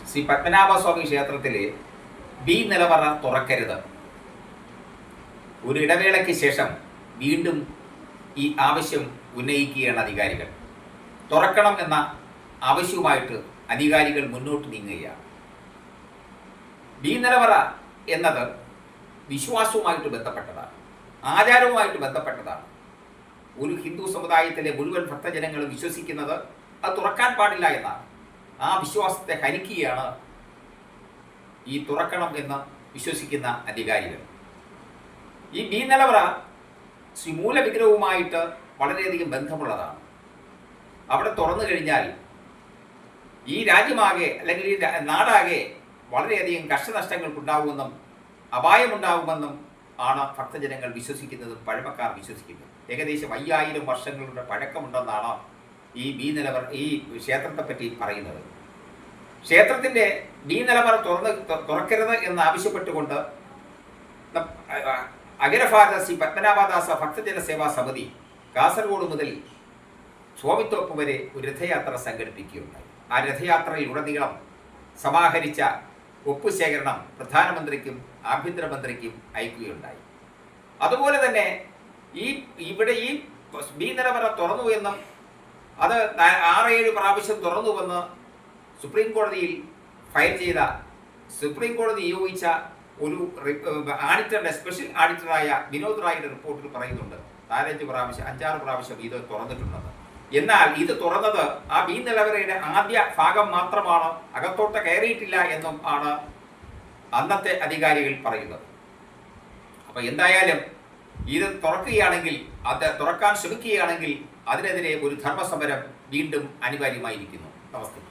ശ്രീ പത്മനാഭസ്വാമി ക്ഷേത്രത്തിലെ ബി നിലവറ തുറക്കരുത്. ഒരു ഇടവേളയ്ക്ക് ശേഷം വീണ്ടും ഈ ആവശ്യം ഉന്നയിക്കുകയാണ് അധികാരികൾ. തുറക്കണം എന്ന ആവശ്യവുമായിട്ട് അധികാരികൾ മുന്നോട്ട് നീങ്ങുകയാണ്. ബി നിലവറ എന്നത് വിശ്വാസവുമായിട്ട് ബന്ധപ്പെട്ടതാണ്, ആചാരവുമായിട്ട് ബന്ധപ്പെട്ടതാണ്. ഒരു ഹിന്ദു സമുദായത്തിലെ മുഴുവൻ ഭക്തജനങ്ങളും വിശ്വസിക്കുന്നത് അത് തുറക്കാൻ പാടില്ല എന്നാണ്. ആ വിശ്വാസത്തെ ഹനിക്കുകയാണ് ഈ തുറക്കണം എന്ന് വിശ്വസിക്കുന്ന അധികാരികൾ. ഈ ബി നിലവറ ശ്രീമൂല വിഗ്രഹവുമായിട്ട് വളരെയധികം ബന്ധമുള്ളതാണ്. അവിടെ തുറന്നു കഴിഞ്ഞാൽ ഈ രാജ്യമാകെ അല്ലെങ്കിൽ ഈ നാടാകെ വളരെയധികം കഷ്ടനഷ്ടങ്ങൾക്കുണ്ടാവുമെന്നും അപായമുണ്ടാകുമെന്നും ആണ് ഭക്തജനങ്ങൾ വിശ്വസിക്കുന്നതും പഴമക്കാർ വിശ്വസിക്കുന്നത്. ഏകദേശം 5000 വർഷങ്ങളുടെ പഴക്കമുണ്ടെന്നാണ് ഈ ബി നിലവറ, ഈ ക്ഷേത്രത്തെപ്പറ്റി പറയുന്നത്. ക്ഷേത്രത്തിൻ്റെ ബി നിലവറ തുറക്കരുത് എന്നാവശ്യപ്പെട്ടുകൊണ്ട് അഖിലഭാരത ശ്രീ പത്മനാഭദാസ ഭക്തജന സേവാ സമിതി കാസർഗോഡ് മുതൽ സ്വാമിത്തോപ്പ് വരെ ഒരു രഥയാത്ര സംഘടിപ്പിക്കുകയുണ്ടായി. ആ രഥയാത്രയിലുടനീളം സമാഹരിച്ച ഒപ്പുശേഖരണം പ്രധാനമന്ത്രിക്കും ആഭ്യന്തരമന്ത്രിക്കും അയക്കുകയുണ്ടായി. അതുപോലെ തന്നെ ഇവിടെ ഈ ബി നിലവറ തുറന്നു എന്നും അത് 6-7 പ്രാവശ്യം തുറന്നുവെന്ന് സുപ്രീം കോടതിയിൽ ഫയൽ ചെയ്ത, സുപ്രീം കോടതി നിയോഗിച്ച ഒരു ആഡിറ്ററുടെ സ്പെഷ്യൽ ആഡിറ്ററായ വിനോദ് റായിയുടെ റിപ്പോർട്ടിൽ പറയുന്നുണ്ട് 4-5 പ്രാവശ്യം 5-6 പ്രാവശ്യം ഇത് തുറന്നിട്ടുണ്ടെന്ന്. എന്നാൽ ഇത് തുറന്നത് ആ ബി നിലവറയുടെ ആദ്യ ഭാഗം മാത്രമാണ്, അകത്തോട്ട് കയറിയിട്ടില്ല എന്നും ആണ് അന്നത്തെ അധികാരികൾ പറയുന്നത്. അപ്പോൾ എന്തായാലും ഇത് തുറക്കുകയാണെങ്കിൽ, അത് തുറക്കാൻ ശ്രമിക്കുകയാണെങ്കിൽ അതിനെതിരെ ഒരു ധർമ്മസമരം വീണ്ടും അനിവാര്യമായിരിക്കുന്നു. നമസ്തേ.